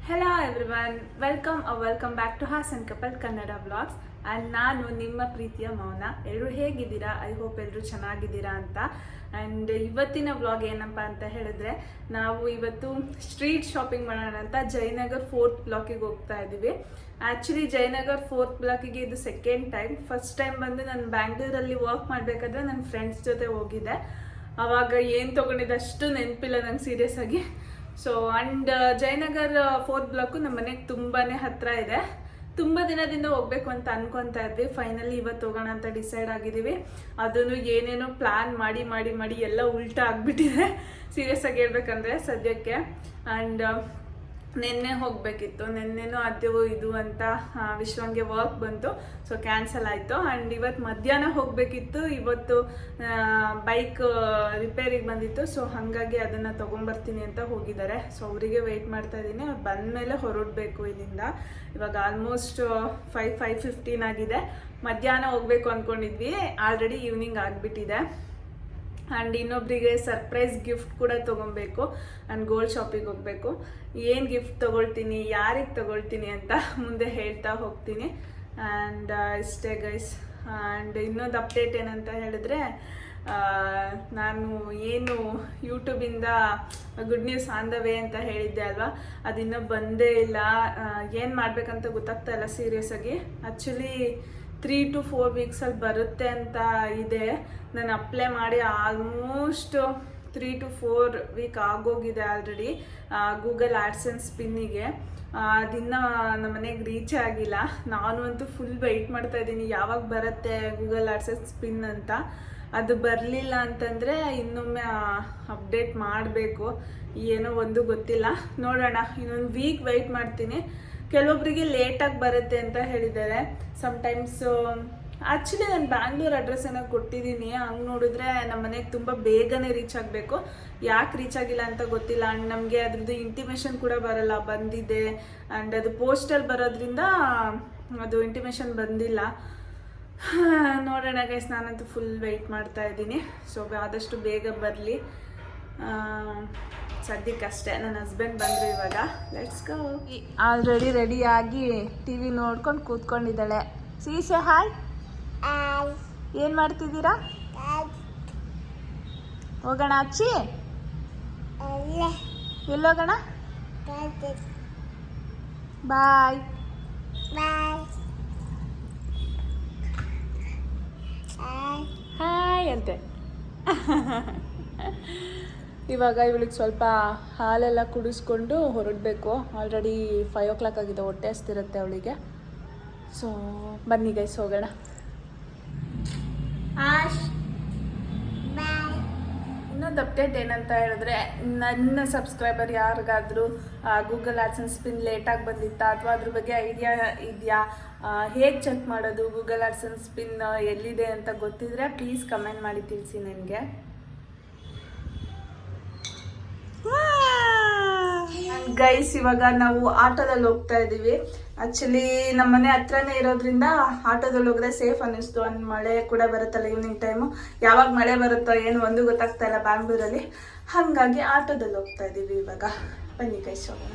Hello everyone, welcome back to Hassan couple Kannada vlogs. And ನಾನು ನಿಮ್ಮ ಪ್ರೀತಿಯ ಮೌನ. ಎಲ್ಲರೂ ಹೇಗಿದ್ದೀರಾ? ಐ ಹೋಪ್ ಎಲ್ಲರೂ ಚೆನ್ನಾಗಿದ್ದೀರಾ ಅಂತ. ಆ್ಯಂಡ್ ಇವತ್ತಿನ ವ್ಲಾಗ್ ಏನಪ್ಪ ಅಂತ ಹೇಳಿದ್ರೆ, ನಾವು ಇವತ್ತು ಸ್ಟ್ರೀಟ್ ಶಾಪಿಂಗ್ ಮಾಡೋಣ ಅಂತ ಜಯನಗರ್ 4th ಬ್ಲಾಕಿಗೆ ಹೋಗ್ತಾ ಇದ್ದೀವಿ. ಆ್ಯಕ್ಚುಲಿ ಜಯನಗರ್ 4th ಬ್ಲಾಕಿಗೆ ಇದು ಸೆಕೆಂಡ್ ಟೈಮ್. ಫಸ್ಟ್ ಟೈಮ್ ಬಂದು ನಾನು ಬ್ಯಾಂಗ್ಳೂರಲ್ಲಿ ವರ್ಕ್ ಮಾಡಬೇಕಾದ್ರೆ ನನ್ನ ಫ್ರೆಂಡ್ಸ್ ಜೊತೆ ಹೋಗಿದ್ದೆ. ಆವಾಗ ಏನು ತೊಗೊಂಡಿದ್ದೆ ಅಷ್ಟು ನೆನಪಿಲ್ಲ ನಂಗೆ ಸೀರಿಯಸ್ ಆಗಿ. So and Jayanagar 4th block ನಮ್ಮ ಮನೆಗೆ ತುಂಬಾ ಹತ್ತಿರ ಇದೆ. ತುಂಬ ದಿನದಿಂದ ಹೋಗ್ಬೇಕು ಅಂತ ಅನ್ಕೊತಾ ಇದ್ವಿ. ಫೈನಲಿ ಇವತ್ತು ಹೋಗೋಣ ಅಂತ ಡಿಸೈಡ್ ಆಗಿದ್ದೀವಿ. ಅದನ್ನು ಏನೇನೋ ಪ್ಲ್ಯಾನ್ ಮಾಡಿ ಎಲ್ಲ ಉಲ್ಟಾ ಆಗಿಬಿಟ್ಟಿದೆ ಸೀರಿಯಸ್ ಆಗಿ ಹೇಳ್ಬೇಕಂದ್ರೆ ಸದ್ಯಕ್ಕೆ. ಆ್ಯಂಡ್ ನಿನ್ನೆ ಹೋಗಬೇಕಿತ್ತು, ನಿನ್ನೆನೂ ಅದು ಇದು ಅಂತ ವಿಶ್ವಂಗೆ ವರ್ಕ್ ಬಂತು, ಸೊ ಕ್ಯಾನ್ಸಲ್ ಆಯಿತು. ಆ್ಯಂಡ್ ಇವತ್ತು ಮಧ್ಯಾಹ್ನ ಹೋಗಬೇಕಿತ್ತು. ಇವತ್ತು ಬೈಕ್ ರಿಪೇರಿಗೆ ಬಂದಿತ್ತು, ಸೊ ಹಾಗಾಗಿ ಅದನ್ನು ತೊಗೊಂಬರ್ತೀನಿ ಅಂತ ಹೋಗಿದ್ದಾರೆ. ಸೊ ಅವರಿಗೆ ವೆಯ್ಟ್ ಮಾಡ್ತಾ ಇದ್ದೀನಿ. ಅವ್ರು ಬಂದಮೇಲೆ ಹೊರಡಬೇಕು ಇಲ್ಲಿಂದ. ಇವಾಗ ಆಲ್ಮೋಸ್ಟ್ 5:15 ಆಗಿದೆ. ಮಧ್ಯಾಹ್ನ ಹೋಗಬೇಕು ಅಂದ್ಕೊಂಡಿದ್ವಿ, ಆಲ್ರೆಡಿ ಈವ್ನಿಂಗ್ ಆಗಿಬಿಟ್ಟಿದೆ. ಆ್ಯಂಡ್ ಇನ್ನೊಬ್ಬರಿಗೆ ಸರ್ಪ್ರೈಸ್ ಗಿಫ್ಟ್ ಕೂಡ ತೊಗೊಬೇಕು. ಆ್ಯಂಡ್ ಗೋಲ್ಡ್ ಶಾಪಿಗೆ ಹೋಗಬೇಕು. ಏನು ಗಿಫ್ಟ್ ತೊಗೊಳ್ತೀನಿ, ಯಾರಿಗೆ ತೊಗೊಳ್ತೀನಿ ಅಂತ ಮುಂದೆ ಹೇಳ್ತಾ ಹೋಗ್ತೀನಿ. ಆ್ಯಂಡ್ ಇಷ್ಟೇ ಗೈಸ್. ಆ್ಯಂಡ್ ಇನ್ನೊಂದು ಅಪ್ಡೇಟ್ ಏನಂತ ಹೇಳಿದ್ರೆ, ನಾನು ಏನು ಯೂಟ್ಯೂಬಿಂದ good news on the way ಅಂತ ಹೇಳಿದ್ದೆ ಅಲ್ವಾ, ಅದಿನ್ನೂ ಬಂದೇ ಇಲ್ಲ. ಏನು ಮಾಡಬೇಕಂತ ಗೊತ್ತಾಗ್ತಾ ಇಲ್ಲ ಸೀರಿಯಸ್ ಆಗಿ. ಆ್ಯಕ್ಚುಲಿ 3 to 4 ವೀಕ್ಸಲ್ಲಿ ಬರುತ್ತೆ ಅಂತ ಇದೆ. ನಾನು ಅಪ್ಲೈ ಮಾಡಿ ಆಲ್ಮೋಸ್ಟ್ 3 to 4 ವೀಕ್ ಆಗೋಗಿದೆ ಆಲ್ರೆಡಿ ಗೂಗಲ್ ಆಡ್ಸೆನ್ಸ್ ಪಿನ್ನಿಗೆ. ಅದಿನ್ನ ನಮ್ಮ ಮನೆಗೆ ರೀಚೇ ಆಗಿಲ್ಲ. ನಾನು ಅಂತೂ ಫುಲ್ ವೆಯ್ಟ್ ಮಾಡ್ತಾ ಇದ್ದೀನಿ ಯಾವಾಗ ಬರುತ್ತೆ ಗೂಗಲ್ ಆಡ್ಸೆನ್ಸ್ ಪಿನ್ ಅಂತ. ಅದು ಬರಲಿಲ್ಲ ಅಂತಂದರೆ ಇನ್ನೊಮ್ಮೆ ಅಪ್ಡೇಟ್ ಮಾಡಬೇಕು. ಏನೋ ಒಂದು ಗೊತ್ತಿಲ್ಲ, ನೋಡೋಣ. ಇನ್ನೊಂದು ವೀಕ್ ವೆಯ್ಟ್ ಮಾಡ್ತೀನಿ. ಕೆಲವೊಬ್ಬರಿಗೆ ಲೇಟಾಗಿ ಬರುತ್ತೆ ಅಂತ ಹೇಳಿದ್ದಾರೆ. ಸಮ್ಟೈಮ್ಸ್ ಆ್ಯಕ್ಚುಲಿ ನಾನು ಬ್ಯಾಂಗ್ಳೂರ್ ಅಡ್ರೆಸ್ಸನ್ನು ಕೊಟ್ಟಿದ್ದೀನಿ. ಹಂಗೆ ನೋಡಿದ್ರೆ ನಮ್ಮ ಮನೆಗೆ ತುಂಬ ಬೇಗನೆ ರೀಚ್ ಆಗಬೇಕು. ಯಾಕೆ ರೀಚ್ ಆಗಿಲ್ಲ ಅಂತ ಗೊತ್ತಿಲ್ಲ. ಆ್ಯಂಡ್ ನಮಗೆ ಅದ್ರದ್ದು ಇಂಟಿಮೇಷನ್ ಕೂಡ ಬರಲ್ಲ, ಬಂದಿದೆ. ಆ್ಯಂಡ್ ಅದು ಪೋಸ್ಟಲ್ ಬರೋದ್ರಿಂದ ಅದು ಇಂಟಿಮೇಷನ್ ಬಂದಿಲ್ಲ. ನೋಡೋಣ ಗೈಸ್, ನಾನಂತೂ ಫುಲ್ ವೆಯ್ಟ್ ಮಾಡ್ತಾ ಇದ್ದೀನಿ. ಸೊ ಆದಷ್ಟು ಬೇಗ ಬರಲಿ. ಸದ್ಯಕ್ಕಷ್ಟೇ. ನನ್ನ ಹಸ್ಬೆಂಡ್ ಬಂದರು ಇವಾಗ. Let's go. ಆಲ್ರೆಡಿ ರೆಡಿಯಾಗಿ ಟಿ ವಿ ನೋಡ್ಕೊಂಡು ಕೂತ್ಕೊಂಡಿದ್ದಾಳೆ. ಸೀಸೆ ಹಾಯ್. ಏನು ಮಾಡ್ತಿದ್ದೀರಾ? ಹೋಗೋಣ ಅಚ್ಚಿ? ಎಲ್ಲೋಗೋಣ? ಬಾಯ್ ಹಾಯ್ ಅಂತೆ. ಇವಾಗ ಇವಳಿಗೆ ಸ್ವಲ್ಪ ಹಾಲೆಲ್ಲ ಕುಡಿಸ್ಕೊಂಡು ಹೊರಡಬೇಕು. ಆಲ್ರೆಡಿ 5 o'clock ಆಗಿದೆ. ಹೊಟ್ಟೆ ಹಸ್ತಿರುತ್ತೆ ಅವಳಿಗೆ. ಸೊ ಬನ್ನಿ ಗೈಸ್, ಹೋಗೋಣ. ಇನ್ನೊಂದು ಅಪ್ಡೇಟ್ ಏನಂತ ಹೇಳಿದ್ರೆ, ನನ್ನ ಸಬ್ಸ್ಕ್ರೈಬರ್ ಯಾರಿಗಾದರೂ ಗೂಗಲ್ ಆಡ್ಸೆನ್ಸ್ ಪಿನ್ ಲೇಟಾಗಿ ಬಂದಿತ್ತಾ ಅಥವಾ ಅದ್ರ ಬಗ್ಗೆ ಐಡಿಯಾ ಇದೆಯಾ, ಹೇಗೆ ಚೆಕ್ ಮಾಡೋದು ಗೂಗಲ್ ಆಡ್ಸೆನ್ಸ್ ಪಿನ್ ಎಲ್ಲಿದೆ ಅಂತ ಗೊತ್ತಿದ್ರೆ ಪ್ಲೀಸ್ ಕಮೆಂಟ್ ಮಾಡಿ ತಿಳಿಸಿ ನನಗೆ. ಗೈಸ್, ಇವಾಗ ನಾವು ಆಟೋದಲ್ಲಿ ಹೋಗ್ತಾ ಇದ್ದೀವಿ. ಆ್ಯಕ್ಚುಲಿ ನಮ್ಮ ಮನೆ ಹತ್ರನೇ ಇರೋದ್ರಿಂದ ಆಟೋದಲ್ಲಿ ಹೋದ್ರೆ ಸೇಫ್ ಅನ್ನಿಸ್ತು. ಅಂಡ್ ಮಳೆ ಕೂಡ ಬರುತ್ತಲ್ಲ ಈವ್ನಿಂಗ್ ಟೈಮು. ಯಾವಾಗ ಮಳೆ ಬರುತ್ತೋ ಏನು ಒಂದು ಗೊತ್ತಾಗ್ತಾ ಇಲ್ಲ ಬ್ಯಾಂಗ್ಳೂರಲ್ಲಿ. ಹಾಗಾಗಿ ಆಟೋದಲ್ಲಿ ಹೋಗ್ತಾ ಇದ್ದೀವಿ ಇವಾಗ. ಬನ್ನಿ ಗೈಸ್, ಹೋಗೋಣ.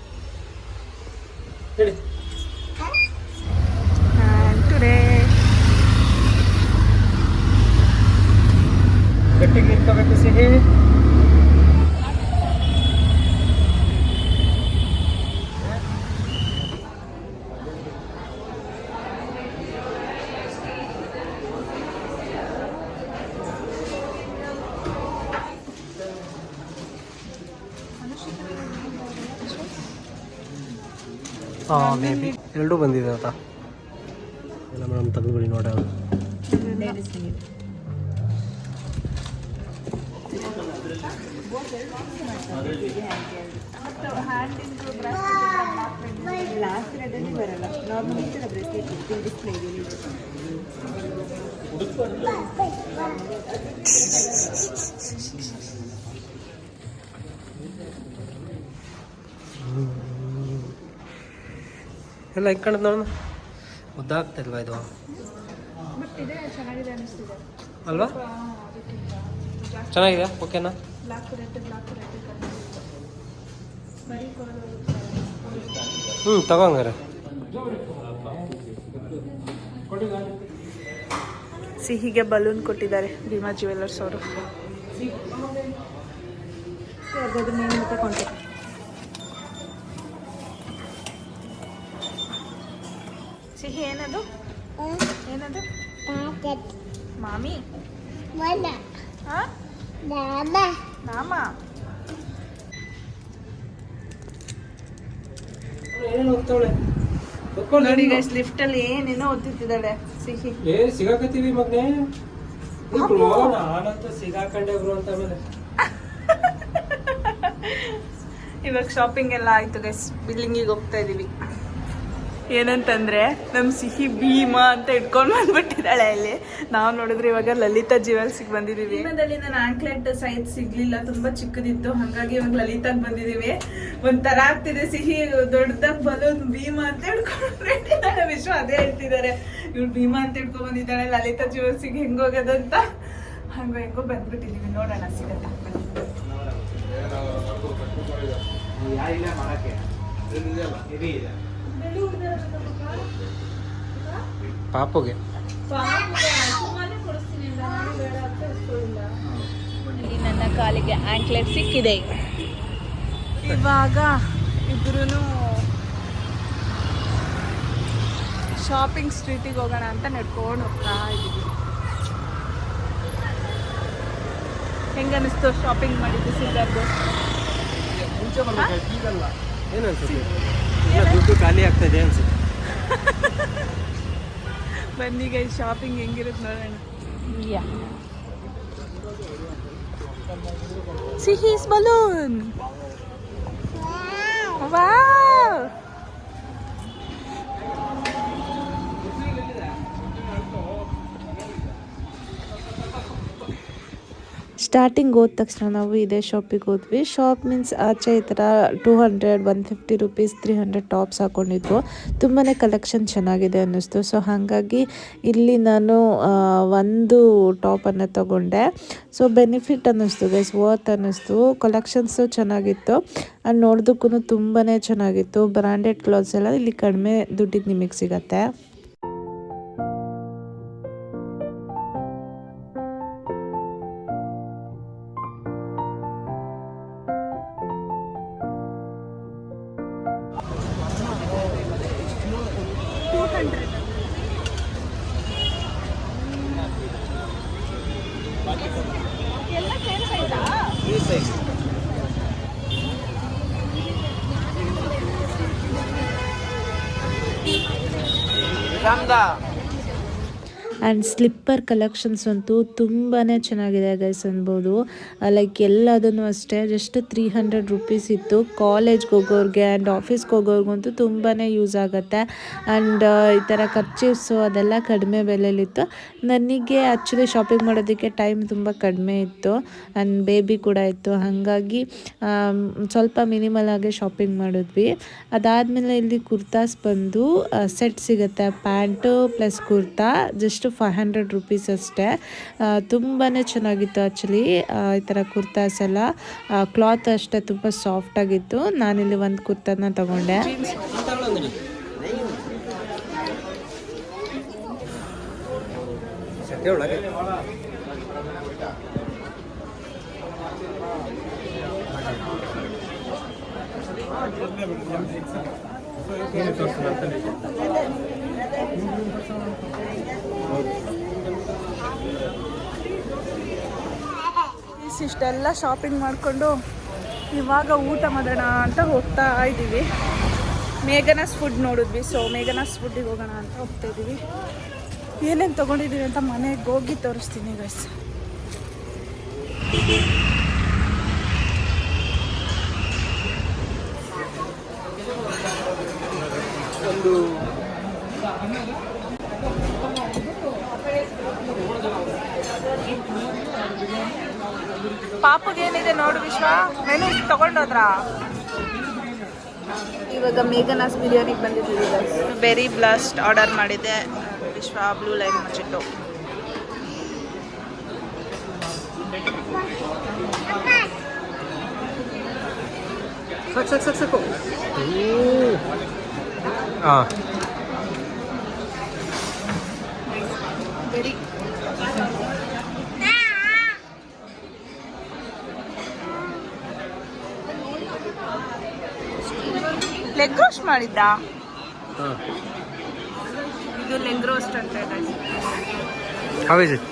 ಟುಡೇ ಗಟ್ಟಿಗೆ ನಿಂತ್ಕೋಬೇಕು ಸಿಹಿ. ಮೇ ಬಿ ಎರಡೂ ಬಂದಿದೆ ಅಂತ. ಎಲ್ಲ ಮೇಡಮ್ ತೆಗೆದುಬಿಡಿ ನೋಡಿ. ಅದು ಎಲ್ಲ ಹೆಂಗೆ ಕಾಣುತ್ತೆ ನೋಡೋಣ. ಉದ್ದಾಗ್ತಿಲ್ವಾ ಇದು? ಅಲ್ವಾ? ಚೆನ್ನಾಗಿದೆ. ಓಕೆನಾ? ಬ್ಲಾಕ್ ರೆಡ್ ತಗೊಂಗಾರೆ. ಸಿಹಿಗೆ ಬಲೂನ್ ಕೊಟ್ಟಿದ್ದಾರೆ ಭೀಮಾ ಜ್ಯುವೆಲ್ಲರ್ಸ್ ಅವರು. ಸಿಹಿ ಏನದು ಏನದು ಮಾಮಿ ನಾಮ ನೋಡಿ ಗೈಸ್ ಲಿಫ್ಟ್ ಅಲ್ಲಿ ಏನೇನೋ ಓದ್ತಿದ್ದಾಳೆ ಸಿಹಿ. ಸಿಗಾಕತ್ತೀವಿ ಮಗ್ನೆ ನಾನಂತೂ ಸಿಗಾಕೊಂಡೆ ಬ್ರೋ ಅಂತ. ಆಮೇಲೆ ಇವಾಗ ಶಾಪಿಂಗ್ ಎಲ್ಲ ಆಯ್ತು ಗೈಸ್, ಬಿಲ್ಲಿಂಗಿಗೆ ಹೋಗ್ತಾ ಇದೀವಿ. ಏನಂತಂದ್ರೆ ನಮ್ ಸಿಹಿ ಭೀಮಾ ಅಂತ ಇಟ್ಕೊಂಡು ಬಂದ್ಬಿಟ್ಟಿದ್ದಾಳೆ ಅಲ್ಲಿ. ನಾವು ನೋಡಿದ್ರೆ ಇವಾಗ ಲಲಿತಾ ಜ್ಯುವೆಲ್ಸ್ಗೆ ಬಂದಿದೀವಿ. ಭೀಮಾದಲ್ಲಿ ನನ್ನ ಆಂಕ್ಲೆಟ್ ಸೈಜ್ ಸಿಗ್ಲಿಲ್ಲ, ತುಂಬಾ ಚಿಕ್ಕದಿತ್ತು, ಹಂಗಾಗಿ ಇವಾಗ ಲಲಿತಾಗ್ ಬಂದಿದೀವಿ. ಒಂಥರ ಆಗ್ತಿದೆ. ಸಿಹಿ ದೊಡ್ಡದಾಗ ಬಲೂನ್ ಭೀಮಾ ಅಂತ ಹಿಡ್ಕೊಂಡಿದ್ದಾಳೆ. ವಿಶ್ವ ಅದೇ ಹೇಳ್ತಿದ್ದಾರೆ, ಇವ್ಳು ಭೀಮಾ ಅಂತ ಹಿಡ್ಕೊಂಡ್ ಬಂದಿದ್ದಾಳೆ ಲಲಿತಾ ಜ್ಯುವೆಲ್ಸ್ಗೆ ಹೆಂಗ್ ಹೋಗೋದಂತ. ಹೆಂಗೋ ಬಂದ್ಬಿಟ್ಟಿದೀವಿ, ನೋಡೋಣ ಸಿಗತ್ತ. ಪಾಪುಗೆ ನನ್ನ ಕಾಲಿಗೆ ಆಂಕ್ಲೆಟ್ ಸಿಕ್ಕಿದೆ. ಇವಾಗ ಇಬ್ರು ಶಾಪಿಂಗ್ ಸ್ಟ್ರೀಟಿಗೆ ಹೋಗೋಣ ಅಂತ ನಡ್ಕೊಂಡು ಹೋಗ್ತಾ ಇದ್ದೀವಿ. ಹೆಂಗನಿಸ್ತು ಶಾಪಿಂಗ್ ಮಾಡಿದ್ದು ಸಿದ್ದಾರ್ದು? ದುಡ್ಡು ಖಾಲಿ ಆಗ್ತಾ ಇದೆ ಅನ್ಸುತ್ತೆ. ಬನ್ನಿಗ ಶಾಪಿಂಗ್ ಹೆಂಗಿರುತ್ತೆ ನೋಡೋಣ. ಸಿಹಿಸ್ ಬಲೂನ್ ವಾವ್. ಸ್ಟಾರ್ಟಿಂಗ್ ಹೋದ ತಕ್ಷಣ ನಾವು ಇದೇ ಶಾಪಿಗೆ ಹೋದ್ವಿ. ಶಾಪ್ ಮೀನ್ಸ್ ಆಚೆ ಈ ಥರ 200, 150 ರುಪೀಸ್, 300 ಟಾಪ್ಸ್ ಹಾಕ್ಕೊಂಡಿದ್ರು. ತುಂಬಾ ಕಲೆಕ್ಷನ್ ಚೆನ್ನಾಗಿದೆ ಅನ್ನಿಸ್ತು. ಸೊ ಹಾಗಾಗಿ ಇಲ್ಲಿ ನಾನು ಒಂದು ಟಾಪನ್ನು ತೊಗೊಂಡೆ. ಸೊ ಬೆನಿಫಿಟ್ ಅನ್ನಿಸ್ತು ಗೈಸ್, ವರ್ತ್ ಅನ್ನಿಸ್ತು. ಕಲೆಕ್ಷನ್ಸು ಚೆನ್ನಾಗಿತ್ತು ಆ್ಯಂಡ್ ನೋಡೋದಕ್ಕೂ ತುಂಬಾ ಚೆನ್ನಾಗಿತ್ತು. ಬ್ರ್ಯಾಂಡೆಡ್ ಕ್ಲಾತ್ಸ್ ಎಲ್ಲ ಇಲ್ಲಿ ಕಡಿಮೆ ದುಡ್ಡಿಗೆ ನಿಮಗೆ ಸಿಗತ್ತೆ. ಆ್ಯಂಡ್ ಸ್ಲಿಪ್ಪರ್ ಕಲೆಕ್ಷನ್ಸ್ ಅಂತೂ ತುಂಬಾ ಚೆನ್ನಾಗಿದೆ ಗೈಸ್ ಅನ್ಬೋದು. ಲೈಕ್ ಎಲ್ಲದನ್ನು ಅಷ್ಟೇ ಜಸ್ಟ್ 300 ರುಪೀಸ್ ಇತ್ತು. ಕಾಲೇಜ್ಗೆ ಹೋಗೋರಿಗೆ ಆ್ಯಂಡ್ ಆಫೀಸ್ಗೆ ಹೋಗೋರ್ಗಂತೂ ತುಂಬಾ ಯೂಸ್ ಆಗುತ್ತೆ. ಆ್ಯಂಡ್ ಈ ಥರ ಖರ್ಚಿಸು ಅದೆಲ್ಲ ಕಡಿಮೆ ಬೆಲೆಯಲ್ಲಿತ್ತು. ನನಗೆ ಆ್ಯಕ್ಚುಲಿ ಶಾಪಿಂಗ್ ಮಾಡೋದಕ್ಕೆ ಟೈಮ್ ತುಂಬ ಕಡಿಮೆ ಇತ್ತು ಆ್ಯಂಡ್ ಬೇಬಿ ಕೂಡ ಇತ್ತು, ಹಾಗಾಗಿ ಸ್ವಲ್ಪ ಮಿನಿಮಲ್ ಆಗಿ ಶಾಪಿಂಗ್ ಮಾಡಿದ್ವಿ. ಅದಾದಮೇಲೆ ಇಲ್ಲಿ ಕುರ್ತಾಸ್ ಬಂದು ಸೆಟ್ ಸಿಗುತ್ತೆ, pant plus kurta, just 500 rupees ಅಷ್ಟೇ. ತುಂಬಾ ಚೆನ್ನಾಗಿತ್ತು ಆ್ಯಕ್ಚುಲಿ ಈ ಥರ ಕುರ್ತಾಸ್ ಎಲ್ಲ. ಕ್ಲಾತ್ ಅಷ್ಟೇ ತುಂಬ ಸಾಫ್ಟಾಗಿತ್ತು. ನಾನಿಲ್ಲಿ ಒಂದು ಕುರ್ತಾನ ತಗೊಂಡೆ. ಇಷ್ಟೆಲ್ಲ ಶಾಪಿಂಗ್ ಮಾಡಿಕೊಂಡು ಇವಾಗ ಊಟ ಮಾಡೋಣ ಅಂತ ಹೋಗ್ತಾ ಇದ್ದೀವಿ. ಮೇಘನಾಸ್ ಫುಡ್ ನೋಡಿದ್ವಿ, ಸೊ ಮೇಘನಾಸ್ ಫುಡ್ಡಿಗೆ ಹೋಗೋಣ ಅಂತ ಹೋಗ್ತಾ ಇದ್ದೀವಿ. ಏನೇನು ತೊಗೊಂಡಿದ್ದೀವಿ ಅಂತ ಮನೆಗೆ ಹೋಗಿ ತೋರಿಸ್ತೀನಿ ಗೈಸ್. ಒಂದು ಪಾಪಗೇನಿದೆ ನೋಡು ವಿಶ್ವ, ಮೆನು ತಗೊಂಡೋದ್ರ? ಇವಾಗ ಮೇಘನಾಸ್ ಬಿರಿಯಾನಿಗೆ ಬಂದಿದ್ದೀವಿ ಗೈಸ್. ಬೆರಿ ಬ್ಲಾಸ್ಟ್ ಆರ್ಡರ್ ಮಾಡಿದ್ದೆ. ವಿಶ್ವ ಬ್ಲೂ ಲೈನ್ ಮುಚ್ಚಿಟ್ಟು. ಸಾಕು ಹಾಂ ವೆರಿ ಲೆಗ್ ರೋಸ್ಟ್ ಮಾಡಿದ್ದ. ಹಾಂ ಇದು ಲೆಗ್ ರೋಸ್ಟ್ ಅಂತ ಇದೆ. How is it?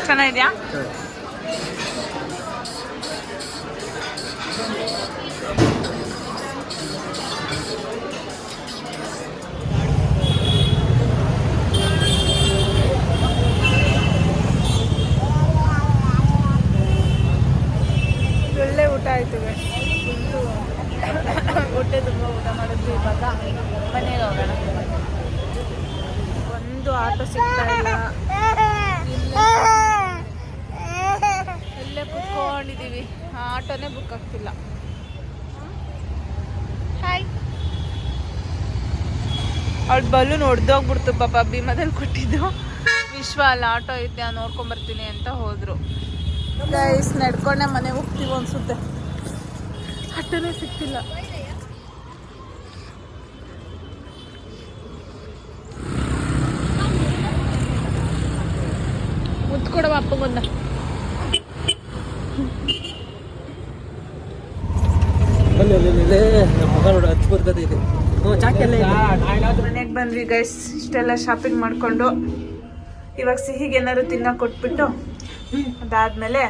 ಚೆನ್ನಾಗಿದ್ಯಾ? ಒಳ್ಳೆ ಊಟ ಆಯ್ತು. ಹೊಟ್ಟೆ ತುಂಬ ಊಟ ಮಾಡಿದ್ವಿ. ಇವಾಗ ಮನೆಗೆ ಹೋಗೋಣ. ಒಂದು ಆಟೋ ಸಿಗ್ತಾ ಇಲ್ಲ. ಇಲ್ಲೇ ಕುತ್ಕೊಂಡಿದ್ದೀವಿ. ಆಟೋನೇ ಬುಕ್ ಆಗ್ತಿಲ್ಲ. ಹಾಯ್. ಅವಳು ಬಲೂನ್ ಹೊಡೆದೋಗ್ಬಿಡ್ತು ಪಾಪ. ಭೀಮದಲ್ಲಿ ಕೊಟ್ಟಿದ್ದು. ವಿಶ್ವ ಅಲ್ಲಿ ಆಟೋ ಇದೆಯಾ ನೋಡ್ಕೊಂಬರ್ತೀನಿ ಅಂತ ಹೋದ್ರು. ಗೈಸ್ ನಡ್ಕೊಂಡೆ ಮನೆಗೆ ಹೋಗ್ತೀವಿ ಅನ್ಸುತ್ತೆ. ಆಟೋನೇ ಸಿಗ್ತಿಲ್ಲ. ಮುತ್ತು ಕೊಡವ ಅಪ್ಪಗೊಂದ. ಮನೆಗೆ ಬಂದ್ವಿ ಗೈಸ್. ಇಷ್ಟೆಲ್ಲ ಶಾಪಿಂಗ್ ಮಾಡ್ಕೊಂಡು ಇವಾಗ ಸಿಹಿಗೆ ಏನಾದ್ರು ತಿನ್ನೋಕೆ ಕೊಟ್ಬಿಟ್ಟು ಅದಾದ್ಮೇಲೆ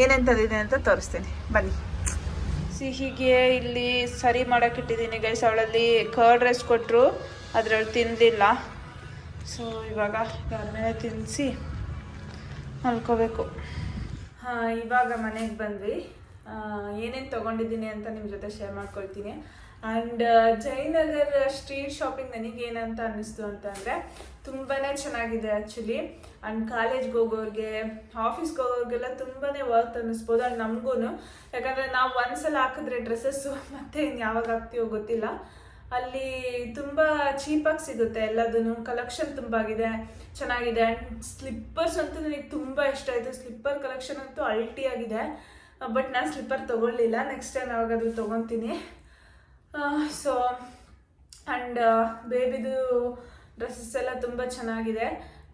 ಏನೇನು ತಂದಿದ್ದೀನಿ ಅಂತ ತೋರಿಸ್ತೀನಿ ಬನ್ನಿ. ಸಿಹಿಗೆ ಇಲ್ಲಿ ಸರಿ ಮಾಡೋಕೆ ಇಟ್ಟಿದ್ದೀನಿ ಗೈಸ್. ಅವಳಲ್ಲಿ ಕರ್ಡ್ ರೈಸ್ ಕೊಟ್ಟರು, ಅದ್ರಲ್ಲಿ ತಿನ್ನಲಿಲ್ಲ. ಸೊ ಇವಾಗ ಅದಾದ್ಮೇಲೆ ತಿನ್ನಿಸಿ ಮಲ್ಕೋಬೇಕು. ಹಾಂ, ಇವಾಗ ಮನೆಗೆ ಬಂದ್ವಿ. ಏನೇನು ತೊಗೊಂಡಿದ್ದೀನಿ ಅಂತ ನಿಮ್ಮ ಜೊತೆ ಶೇರ್ ಮಾಡ್ಕೊಳ್ತೀನಿ. ಆ್ಯಂಡ್ ಜಯನಗರ್ ಸ್ಟ್ರೀಟ್ ಶಾಪಿಂಗ್ ನನಗೇನಂತ ಅನ್ನಿಸ್ತು ಅಂತಂದರೆ ತುಂಬಾ ಚೆನ್ನಾಗಿದೆ ಆ್ಯಕ್ಚುಲಿ. ಆ್ಯಂಡ್ ಕಾಲೇಜ್ಗೆ ಹೋಗೋರಿಗೆ, ಆಫೀಸ್ಗೆ ಹೋಗೋರಿಗೆಲ್ಲ ತುಂಬಾ ವರ್ತ್ ಅನ್ನಿಸ್ಬೋದು. ಆ್ಯಂಡ್ ನಮಗೂ, ಯಾಕಂದರೆ ನಾವು ಒಂದ್ಸಲ ಹಾಕಿದ್ರೆ ಡ್ರೆಸ್ಸಸ್ಸು ಮತ್ತೆ ಇನ್ನು ಯಾವಾಗ ಹಾಕ್ತೀವೋ ಗೊತ್ತಿಲ್ಲ. ಅಲ್ಲಿ ತುಂಬ ಚೀಪಾಗಿ ಸಿಗುತ್ತೆ ಎಲ್ಲದೂ. ಕಲೆಕ್ಷನ್ ತುಂಬ ಆಗಿದೆ, ಚೆನ್ನಾಗಿದೆ. ಆ್ಯಂಡ್ ಸ್ಲಿಪ್ಪರ್ಸ್ ಅಂತೂ ನನಗೆ ತುಂಬ ಇಷ್ಟ ಆಯಿತು. ಸ್ಲಿಪ್ಪರ್ ಕಲೆಕ್ಷನ್ ಅಂತೂ ಅಲ್ಟಿ ಆಗಿದೆ. ಬಟ್ ನಾನು ಸ್ಲಿಪ್ಪರ್ ತೊಗೊಳ್ಳಿಲ್ಲ. ನೆಕ್ಸ್ಟ್ ಟೈಮ್ ಯಾವಾಗಾದ್ರೂ ತೊಗೊತೀನಿ. ಸೊ ಆ್ಯಂಡ್ ಬೇಬಿದು ಡ್ರೆಸ್ಸಸ್ ಎಲ್ಲ ತುಂಬ ಚೆನ್ನಾಗಿದೆ.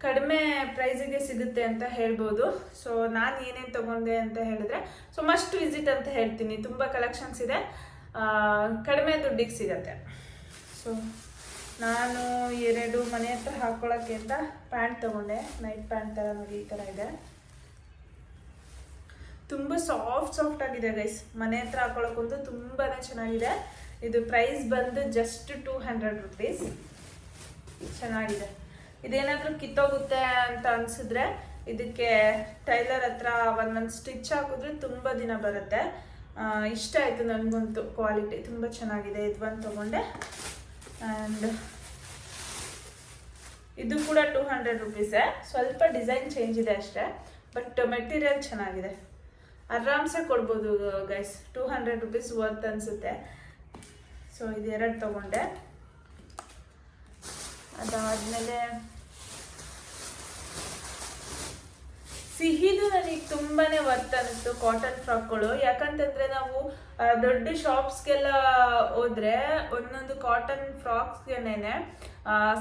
ಕಡಿಮೆ ಪ್ರೈಸಿಗೆ ಸಿಗುತ್ತೆ ಅಂತ ಹೇಳ್ಬೋದು. ಸೊ ನಾನು ಏನೇನು ತೊಗೊಂಡೆ ಅಂತ ಹೇಳಿದ್ರೆ, ಸೊ ಮಸ್ಟ್ ವಿಸಿಟ್ ಅಂತ ಹೇಳ್ತೀನಿ. ತುಂಬ ಕಲೆಕ್ಷನ್ಸ್ ಇದೆ, ಕಡಿಮೆ ದುಡ್ಡಿಗೆ ಸಿಗತ್ತೆ. ಸೊ ನಾನು 2 ಮನೆ ಹತ್ರ ಹಾಕ್ಕೊಳ್ಳೋಕ್ಕೆ ಅಂತ ಪ್ಯಾಂಟ್ ತೊಗೊಂಡೆ. ನೈಟ್ ಪ್ಯಾಂಟ್ ಥರ ನೋಡಿ, ಈ ಥರ ಇದೆ. ತುಂಬ ಸಾಫ್ಟ್ ಆಗಿದೆ ಗೈಸ್. ಮನೆ ಹತ್ರ ಹಾಕೊಳ್ಳೋಕ್ಕಂತೂ ತುಂಬಾ ಚೆನ್ನಾಗಿದೆ. ಇದು ಪ್ರೈಸ್ ಬಂದು ಜಸ್ಟ್ 200 ರುಪೀಸ್. ಚೆನ್ನಾಗಿದೆ. ಇದೇನಾದರೂ ಕಿತ್ತೋಗುತ್ತೆ ಅಂತ ಅನಿಸಿದ್ರೆ ಇದಕ್ಕೆ ಟೈಲರ್ ಹತ್ರ ಒಂದೊಂದು ಸ್ಟಿಚ್ ಹಾಕಿದ್ರೆ ತುಂಬ ದಿನ ಬರುತ್ತೆ. ಇಷ್ಟ ಆಯಿತು ನನಗಂತೂ. ಕ್ವಾಲಿಟಿ ತುಂಬ ಚೆನ್ನಾಗಿದೆ. ಇದು ಒಂದು ತೊಗೊಂಡೆ. ಆ್ಯಂಡ್ ಇದು ಕೂಡ 200 ರುಪೀಸೇ. ಸ್ವಲ್ಪ ಡಿಸೈನ್ ಚೇಂಜ್ ಇದೆ ಅಷ್ಟೇ, ಬಟ್ ಮೆಟೀರಿಯಲ್ ಚೆನ್ನಾಗಿದೆ. ಆರಾಮ್ಸೆ ಕೊಡ್ಬೋದು ಗೈಸ್. 200 ರುಪೀಸ್ ವರ್ತ್ ಅನಿಸುತ್ತೆ. ಸೊ ಇದು 2 ತೊಗೊಂಡೆ. ಅದಾದಮೇಲೆ ಸಿಹಿದು ನನಗೆ ತುಂಬಾ ವರ್ತ್ ಅನ್ನಿಸ್ತು ಕಾಟನ್ ಫ್ರಾಕ್ಗಳು. ಯಾಕಂತಂದರೆ ನಾವು ದೊಡ್ಡ ಶಾಪ್ಸ್ಗೆಲ್ಲ ಹೋದರೆ ಒಂದೊಂದು ಕಾಟನ್ ಫ್ರಾಕ್ಸ್ಗೆನೇ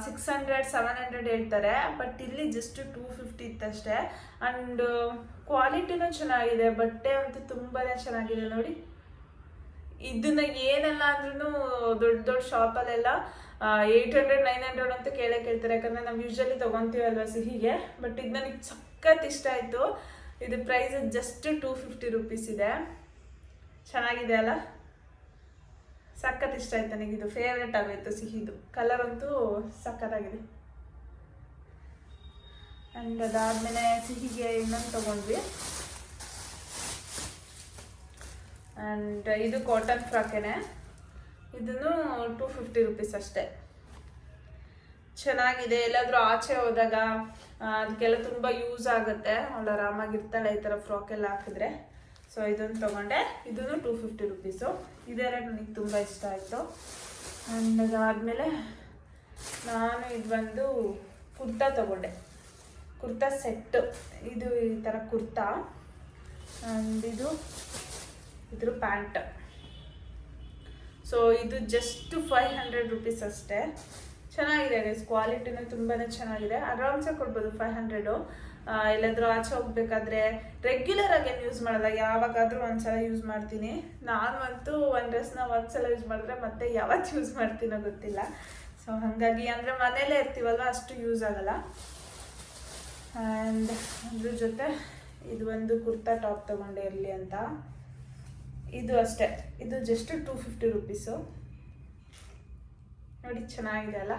600-700 ಹೇಳ್ತಾರೆ. ಬಟ್ ಇಲ್ಲಿ ಜಸ್ಟ್ 250 ಇತ್ತಷ್ಟೇ. ಆ್ಯಂಡ್ ಕ್ವಾಲಿಟಿನೂ ಚೆನ್ನಾಗಿದೆ. ಬಟ್ಟೆ ಅಂತೂ ತುಂಬಾ ಚೆನ್ನಾಗಿದೆ ನೋಡಿ. ಇದನ್ನ ಏನೆಲ್ಲ ಅಂದ್ರೂ ದೊಡ್ಡ ಶಾಪಲ್ಲೆಲ್ಲ 800-900 ಅಂತ ಕೇಳ್ತಾರೆ. ಯಾಕಂದರೆ ನಾವು ಯೂಶ್ವಲಿ ತೊಗೊತೀವಲ್ವ ಸಿಹಿಗೆ. ಬಟ್ ಇದು ನನಗೆ ಸಖತ್ ಇಷ್ಟ ಆಯಿತು. ಇದು ಪ್ರೈಸ್ ಜಸ್ಟ್ 250 ರುಪೀಸ್ ಇದೆ. ಚೆನ್ನಾಗಿದೆ ಅಲ್ಲ? ಸಖತ್ ಇಷ್ಟ ಆಯ್ತು ನನಗೆ. ಇದು ಫೇವ್ರೆಟ್ ಆಗೋಯ್ತು ಸಿಹಿದು. ಕಲರ್ ಅಂತೂ ಸಖತ್ತಾಗಿದೆ. ಆ್ಯಂಡ್ ಅದಾದಮೇಲೆ ಸಿಹಿಗೆ ಇನ್ನೊಂದು ತೊಗೊಂಡ್ವಿ. ಆ್ಯಂಡ್ ಇದು ಕಾಟನ್ ಫ್ರಾಕೇನೆ. ಇದನ್ನು 250 ರುಪೀಸ್ ಅಷ್ಟೇ. ಚೆನ್ನಾಗಿದೆ. ಎಲ್ಲಾದರೂ ಆಚೆ ಹೋದಾಗ ಅದಕ್ಕೆಲ್ಲ ತುಂಬ ಯೂಸ್ ಆಗುತ್ತೆ. ಅವಳು ಆರಾಮಾಗಿರ್ತಾಳೆ ಈ ಥರ ಫ್ರಾಕ್ ಎಲ್ಲ ಹಾಕಿದ್ರೆ. ಸೊ ಇದನ್ನು ತೊಗೊಂಡೆ. ಇದೂ 250 ರುಪೀಸು. ಇದೆರಡು ನನಗೆ ತುಂಬ ಇಷ್ಟ ಆಯಿತು. ಆ್ಯಂಡ್ ಅದಾದಮೇಲೆ ನಾನು ಇದು ಬಂದು ಕುರ್ತಾ ತಗೊಂಡೆ, ಕುರ್ತಾ ಸೆಟ್. ಇದು ಈ ಥರ ಕುರ್ತಾ ಆ್ಯಂಡ್ ಇದು ಇದ್ರ ಪ್ಯಾಂಟ್. ಸೊ ಇದು ಜಸ್ಟ್ 500 ರುಪೀಸ್ ಅಷ್ಟೇ. ಚೆನ್ನಾಗಿದೆ ಗೈಸ್, ಕ್ವಾಲಿಟಿನೂ ತುಂಬಾ ಚೆನ್ನಾಗಿದೆ. ಆರಾಮ್ಸೆ ಕೊಡ್ಬೋದು 500. ಎಲ್ಲಾದರೂ ಆಚೆ ಹೋಗ್ಬೇಕಾದ್ರೆ ರೆಗ್ಯುಲರ್ ಆಗಿ ಏನು ಯೂಸ್ ಮಾಡಲ್ಲ, ಯಾವಾಗಾದರೂ ಒಂದ್ಸಲ ಯೂಸ್ ಮಾಡ್ತೀನಿ. ನಾನು ಅಂತೂ ಒಂದು ಡ್ರೆಸ್ನ ಒಂದ್ಸಲ ಯೂಸ್ ಮಾಡಿದ್ರೆ ಮತ್ತೆ ಯಾವತ್ತು ಯೂಸ್ ಮಾಡ್ತೀನೋ ಗೊತ್ತಿಲ್ಲ. ಸೊ ಹಾಗಾಗಿ ಅಂದರೆ ಮನೇಲೇ ಇರ್ತೀವಲ್ವ, ಅಷ್ಟು ಯೂಸ್ ಆಗಲ್ಲ. ಆ್ಯಂಡ್ ಅದ್ರ ಜೊತೆ ಇದು ಒಂದು ಕುರ್ತಾ ಟಾಪ್ ತೊಗೊಂಡೆ ಇರಲಿ ಅಂತ. ಇದು ಅಷ್ಟೇ, ಇದು ಜಸ್ಟ್ 250 ರುಪೀಸು. ನೋಡಿ ಚೆನ್ನಾಗಿದೆ ಅಲ್ಲ.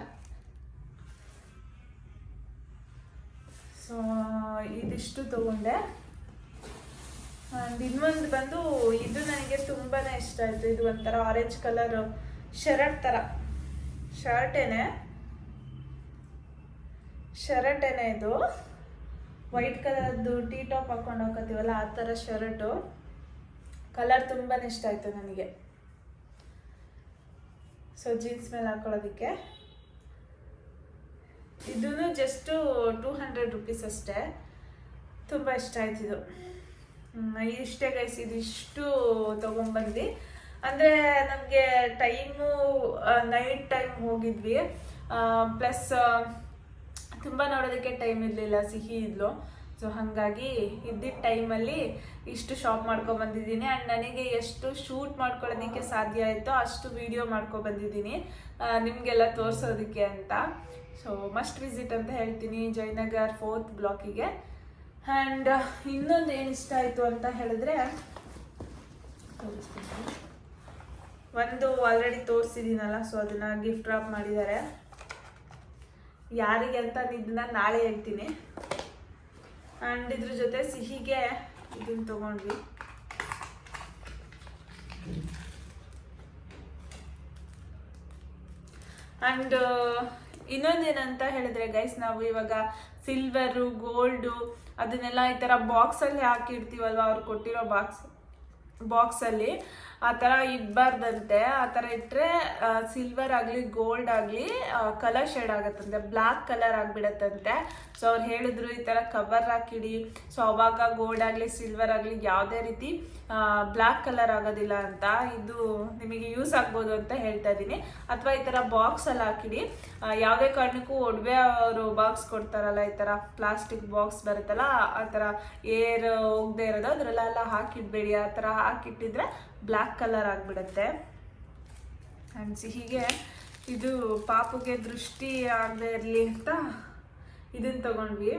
ಸೊ ಇದಿಷ್ಟು ತಗೊಂಡೆ. ಆ್ಯಂಡ್ ಇನ್ನೊಂದು ಬಂದು ಇದು ನನಗೆ ತುಂಬಾ ಇಷ್ಟ ಆಯಿತು. ಇದು ಒಂಥರ ಆರೆಂಜ್ ಕಲರ್ ಶರ್ಟ್ ಥರ, ಶರ್ಟೇನೆ ಇದು ವೈಟ್ ಕಲರ್ದು ಟೀ ಟಾಪ್ ಹಾಕೊಂಡು ಹೋಗ್ತೀವಲ್ಲ ಆ ಥರ ಶರ್ಟು. ಕಲರ್ ತುಂಬಾ ಇಷ್ಟ ಆಯಿತು ನನಗೆ. ಸೊ ಜೀನ್ಸ್ ಮೇಲೆ ಹಾಕೊಳ್ಳೋದಕ್ಕೆ. ಇದೂ ಜಸ್ಟು 200 ರುಪೀಸ್ ಅಷ್ಟೇ. ತುಂಬ ಇಷ್ಟ ಆಯ್ತಿದು. ಇಷ್ಟೇ ಗೈಸ್, ಇದಿಷ್ಟು ತೊಗೊಂಬಂದು. ಅಂದರೆ ನಮಗೆ ಟೈಮು ನೈಟ್ ಟೈಮ್ ಹೋಗಿದ್ವಿ, ಪ್ಲಸ್ ತುಂಬ ನೋಡೋದಕ್ಕೆ ಟೈಮ್ ಇರಲಿಲ್ಲ, ಸಿಹಿ ಇದ್ಲು. ಸೊ ಹಾಗಾಗಿ ಇದ್ದಿದ್ದ ಟೈಮಲ್ಲಿ ಇಷ್ಟು ಶಾಪ್ ಮಾಡ್ಕೊಬಂದಿದ್ದೀನಿ. ಆ್ಯಂಡ್ ನನಗೆ ಎಷ್ಟು ಶೂಟ್ ಮಾಡ್ಕೊಳ್ಳೋದಕ್ಕೆ ಸಾಧ್ಯ ಆಯಿತೋ ಅಷ್ಟು ವಿಡಿಯೋ ಮಾಡ್ಕೊಬಂದಿದ್ದೀನಿ ನಿಮಗೆಲ್ಲ ತೋರಿಸೋದಕ್ಕೆ ಅಂತ. ಸೊ ಮಸ್ಟ್ ವಿಸಿಟ್ ಅಂತ ಹೇಳ್ತೀನಿ ಜಯನಗರ್ 4th ಬ್ಲಾಕಿಗೆ. ಆ್ಯಂಡ್ ಇನ್ನೊಂದು ಏನು ಇಷ್ಟ ಆಯಿತು ಅಂತ ಹೇಳಿದ್ರೆ, ಒಂದು ಆಲ್ರೆಡಿ ತೋರಿಸಿದ್ದೀನಲ್ಲ, ಸೊ ಅದನ್ನು ಗಿಫ್ಟ್ ಡ್ರಾಪ್ ಮಾಡಿದ್ದಾರೆ. ಯಾರಿಗೆ ಅಂತ ಇದನ್ನ ನಾಳೆ ಹೇಳ್ತೀನಿ. ಆ್ಯಂಡ್ ಇದ್ರ ಜೊತೆ ಸಿಹಿಗೆ ಇದನ್ನು ತೊಗೊಂಡ್ವಿ. ಆ್ಯಂಡ್ ಇನ್ನೊಂದೇನಂತ ಹೇಳಿದ್ರೆ ಗೈಸ್, ನಾವು ಇವಾಗ ಸಿಲ್ವರು ಗೋಲ್ಡು ಅದನ್ನೆಲ್ಲ ಈ ಥರ ಬಾಕ್ಸಲ್ಲಿ ಹಾಕಿರ್ತೀವಲ್ವ, ಅವ್ರು ಕೊಟ್ಟಿರೋ ಬಾಕ್ಸಲ್ಲಿ ಆ ಥರ ಇಡಬಾರ್ದಂತೆ. ಆ ಥರ ಇಟ್ಟರೆ ಸಿಲ್ವರ್ ಆಗಲಿ ಗೋಲ್ಡ್ ಆಗಲಿ ಕಲರ್ ಶೇಡ್ ಆಗುತ್ತಂತೆ, ಬ್ಲ್ಯಾಕ್ ಕಲರ್ ಆಗಿಬಿಡತ್ತಂತೆ. ಸೊ ಅವ್ರು ಹೇಳಿದ್ರು ಈ ಥರ ಕವರ್ ಹಾಕಿಡಿ, ಸೊ ಅವಾಗ ಗೋಲ್ಡ್ ಆಗಲಿ ಸಿಲ್ವರ್ ಆಗಲಿ ಯಾವುದೇ ರೀತಿ ಬ್ಲ್ಯಾಕ್ ಕಲರ್ ಆಗೋದಿಲ್ಲ ಅಂತ. ಇದು ನಿಮಗೆ ಯೂಸ್ ಆಗ್ಬೋದು ಅಂತ ಹೇಳ್ತಾ ಇದ್ದೀನಿ. ಅಥವಾ ಈ ಥರ ಬಾಕ್ಸಲ್ಲಿ ಹಾಕಿಡಿ, ಯಾವುದೇ ಕಾರಣಕ್ಕೂ ಒಡವೆ ಅವರು ಬಾಕ್ಸ್ ಕೊಡ್ತಾರಲ್ಲ, ಈ ಥರ ಪ್ಲಾಸ್ಟಿಕ್ ಬಾಕ್ಸ್ ಬರುತ್ತಲ್ಲ, ಆ ಥರ ಏರ್ ಹೋಗದೆ ಇರೋದು ಅದರಲ್ಲೆಲ್ಲ ಹಾಕಿಡ್ಬೇಡಿ. ಆ ಥರ ಹಾಕಿಟ್ಟಿದ್ರೆ ಬ್ಲ್ಯಾಕ್ ಕಲರ್ ಆಗಿಬಿಡುತ್ತೆ. ಆ್ಯಂಡ್ ಸಿಹಿಗೆ ಇದು ಪಾಪುಗೆ ದೃಷ್ಟಿ ಆಗದೆ ಇರಲಿ ಅಂತ ಇದನ್ನು ತಗೊಂಡ್ವಿ.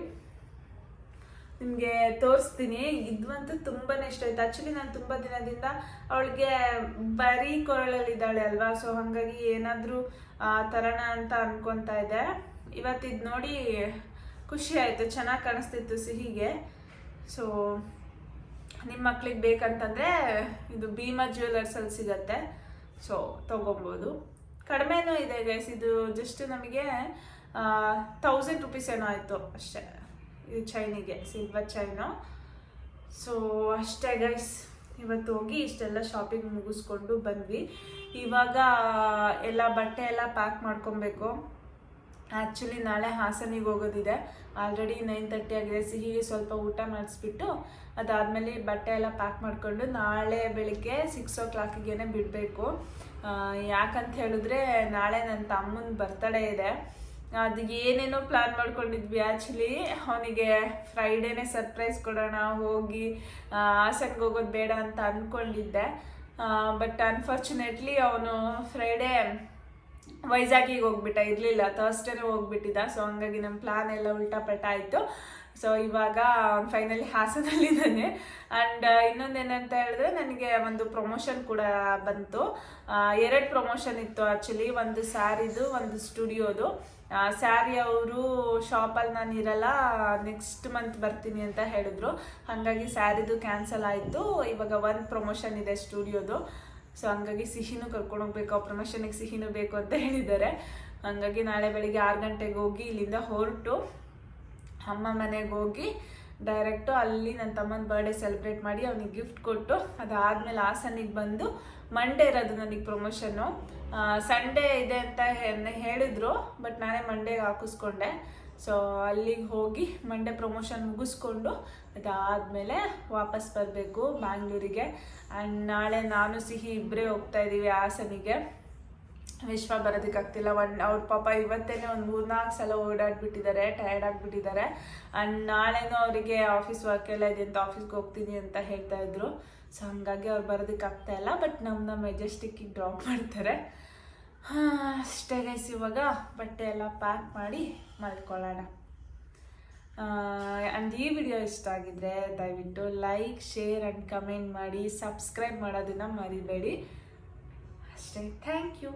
ನಿಮಗೆ ತೋರಿಸ್ತೀನಿ. ಇದಂತೂ ತುಂಬಾ ಇಷ್ಟ ಆಯ್ತು. ಆ್ಯಕ್ಚುಲಿ ನಾನು ತುಂಬ ದಿನದಿಂದ ಅವಳಿಗೆ ಬರೀ ಕೊರಳಲ್ಲಿದ್ದಾಳೆ ಅಲ್ವಾ, ಸೊ ಹಾಗಾಗಿ ಏನಾದರೂ ತರೋಣ ಅಂತ ಅನ್ಕೊತಾ ಇದ್ದೆ. ಇವತ್ತು ಇದು ನೋಡಿ ಖುಷಿ ಆಯಿತು, ಚೆನ್ನಾಗಿ ಕಾಣಿಸ್ತಿತ್ತು ಸಿಹಿಗೆ. ಸೊ ನಿಮ್ಮ ಮಕ್ಳಿಗೆ ಬೇಕಂತಂದರೆ ಇದು ಭೀಮಾ ಜ್ಯುವೆಲರ್ಸಲ್ಲಿ ಸಿಗತ್ತೆ, ಸೊ ತೊಗೊಬೋದು. ಕಡಿಮೆನೂ ಇದೆ ಗೈಸ್. ಇದು ಜಸ್ಟ್ ನಮಗೆ 1000 ರುಪೀಸ್ ಏನೋ ಆಯಿತು ಅಷ್ಟೇ, ಇದು ಚೈನಿಗೆ, ಸಿಲ್ವರ್ ಚೈನು. ಸೊ ಅಷ್ಟೇ ಗೈಸ್, ಇವತ್ತು ಹೋಗಿ ಇಷ್ಟೆಲ್ಲ ಶಾಪಿಂಗ್ ಮುಗಿಸ್ಕೊಂಡು ಬಂದ್ವಿ. ಇವಾಗ ಎಲ್ಲ ಬಟ್ಟೆ ಎಲ್ಲ ಪ್ಯಾಕ್ ಮಾಡ್ಕೊಬೇಕು. ಆ್ಯಕ್ಚುಲಿ ನಾಳೆ ಹಾಸನಿಗೆ ಹೋಗೋದಿದೆ. ಆಲ್ರೆಡಿ 9:30 ಆಗಿದೆ. ಸಿಹಿಗೆ ಸ್ವಲ್ಪ ಊಟ ಮಾಡಿಸ್ಬಿಟ್ಟು ಅದಾದಮೇಲೆ ಬಟ್ಟೆ ಎಲ್ಲ ಪ್ಯಾಕ್ ಮಾಡಿಕೊಂಡು ನಾಳೆ ಬೆಳಿಗ್ಗೆ 6 o'clock ಬಿಡಬೇಕು. ಯಾಕಂತ ಹೇಳಿದ್ರೆ ನಾಳೆ ನನ್ನ ತಮ್ಮನ ಬರ್ತಡೇ ಇದೆ. ಅದು ಏನೇನೋ ಪ್ಲ್ಯಾನ್ ಮಾಡ್ಕೊಂಡಿದ್ವಿ. ಆ್ಯಕ್ಚುಲಿ ಅವನಿಗೆ ಫ್ರೈಡೇನೇ ಸರ್ಪ್ರೈಸ್ ಕೊಡೋಣ, ಹೋಗಿ ಹಾಸನ್ಗೆ ಹೋಗೋದು ಬೇಡ ಅಂತ ಅಂದ್ಕೊಂಡಿದ್ದೆ. ಬಟ್ ಅನ್ಫಾರ್ಚುನೇಟ್ಲಿ ಅವನು ಫ್ರೈಡೇ ವೈಜಾಗಿಗೆ ಹೋಗ್ಬಿಟ್ಟ, ಇರಲಿಲ್ಲ, ಥರ್ಸ್ಡೇನೇ ಹೋಗ್ಬಿಟ್ಟಿದ್ದ. ಸೊ ಹಂಗಾಗಿ ನಮ್ಮ ಪ್ಲ್ಯಾನ್ ಎಲ್ಲ ಉಲ್ಟಾಪಲ್ಟ ಆಯಿತು. ಸೊ ಇವಾಗ ಫೈನಲಿ ಹಾಸನಲ್ಲಿದ್ದಾನೆ. ಆ್ಯಂಡ್ ಇನ್ನೊಂದೇನಂತ ಹೇಳಿದ್ರೆ, ನನಗೆ ಒಂದು ಪ್ರಮೋಷನ್ ಕೂಡ ಬಂತು. 2 ಪ್ರಮೋಷನ್ ಇತ್ತು ಆ್ಯಕ್ಚುಲಿ. ಒಂದು ಸ್ಯಾರಿದು, ಒಂದು ಸ್ಟುಡಿಯೋದು. ಸ್ಯಾರಿ ಅವರು ಶಾಪಲ್ಲಿ ನಾನು ಇರಲ್ಲ, ನೆಕ್ಸ್ಟ್ ಮಂತ್ ಬರ್ತೀನಿ ಅಂತ ಹೇಳಿದ್ರು. ಹಾಗಾಗಿ ಸ್ಯಾರಿದು ಕ್ಯಾನ್ಸಲ್ ಆಯಿತು. ಇವಾಗ ಒಂದು ಪ್ರಮೋಷನ್ ಇದೆ ಸ್ಟುಡಿಯೋದು. ಸೊ ಹಂಗಾಗಿ ಸಿಹಿನೂ ಕರ್ಕೊಂಡು ಹೋಗ್ಬೇಕು, ಆ ಪ್ರಮೋಷನಿಗೆ ಸಿಹಿನೂ ಬೇಕು ಅಂತ ಹೇಳಿದ್ದಾರೆ. ಹಾಗಾಗಿ ನಾಳೆ ಬೆಳಿಗ್ಗೆ 6 ಗಂಟೆಗೆ ಹೋಗಿ ಇಲ್ಲಿಂದ ಹೊರಟು ಅಮ್ಮ ಮನೆಗೆ ಹೋಗಿ ಡೈರೆಕ್ಟು ಅಲ್ಲಿ ನನ್ನ ತಮ್ಮನ ಬರ್ಡೇ ಸೆಲೆಬ್ರೇಟ್ ಮಾಡಿ ಅವನಿಗೆ ಗಿಫ್ಟ್ ಕೊಟ್ಟು ಅದಾದಮೇಲೆ ಹಾಸನಿಗೆ ಬಂದು ಮಂಡೇ ಇರೋದು ನನಗೆ ಪ್ರಮೋಷನ್ನು. ಸಂಡೇ ಇದೆ ಅಂತ ಹೇಳಿದ್ರು, ಬಟ್ ನಾನೇ ಮಂಡೇಗೆ ಹಾಕಿಸ್ಕೊಂಡೆ. ಸೊ ಅಲ್ಲಿಗೆ ಹೋಗಿ ಮಂಡೇ ಪ್ರಮೋಷನ್ ಮುಗಿಸ್ಕೊಂಡು ಅದಾದಮೇಲೆ ವಾಪಸ್ ಬರಬೇಕು ಬ್ಯಾಂಗ್ಳೂರಿಗೆ. ಆ್ಯಂಡ್ ನಾಳೆ ನಾನು ಸಿಹಿ ಇಬ್ಬರೇ ಹೋಗ್ತಾ ಇದ್ದೀವಿ ಹಾಸನಿಗೆ. ವಿಶ್ವ ಬರೋದಕ್ಕಾಗ್ತಿಲ್ಲ. ಅವ್ರ ಪಾಪ ಇವತ್ತೇನೆ ಒಂದು 3-4 ಸಲ ಓಡಾಡ್ಬಿಟ್ಟಿದ್ದಾರೆ, ಟಯರ್ಡ್ ಆಗಿಬಿಟ್ಟಿದ್ದಾರೆ. ಆ್ಯಂಡ್ ನಾಳೆನೂ ಅವರಿಗೆ ಆಫೀಸ್ ವರ್ಕ್ ಎಲ್ಲ ಇದೆ ಅಂತ ಆಫೀಸ್ಗೆ ಹೋಗ್ತೀನಿ ಅಂತ ಹೇಳ್ತಾ ಇದ್ರು. ಸೊ ಹಾಗಾಗಿ ಅವ್ರು ಬರೋದಕ್ಕಾಗ್ತಾ ಇಲ್ಲ, ಬಟ್ ನಮ್ಮ ಮೆಜೆಸ್ಟಿಕ್ಕಿಗೆ ಡ್ರಾಪ್ ಮಾಡ್ತಾರೆ. ಅಷ್ಟೇ ಗೈಸ್, ಇವಾಗ ಬಟ್ಟೆ ಎಲ್ಲ ಪ್ಯಾಕ್ ಮಾಡಿ ಮಲ್ಕೊಳ್ಳೋಣ. ಆ್ಯಂಡ್ ಈ ವಿಡಿಯೋ ಇಷ್ಟ ಆಗಿದ್ರೆ ದಯವಿಟ್ಟು ಲೈಕ್, ಶೇರ್ ಆ್ಯಂಡ್ ಕಮೆಂಟ್ ಮಾಡಿ, ಸಬ್ಸ್ಕ್ರೈಬ್ ಮಾಡೋದನ್ನು ಮರಿಬೇಡಿ. ಅಷ್ಟೇ, ಥ್ಯಾಂಕ್ ಯು.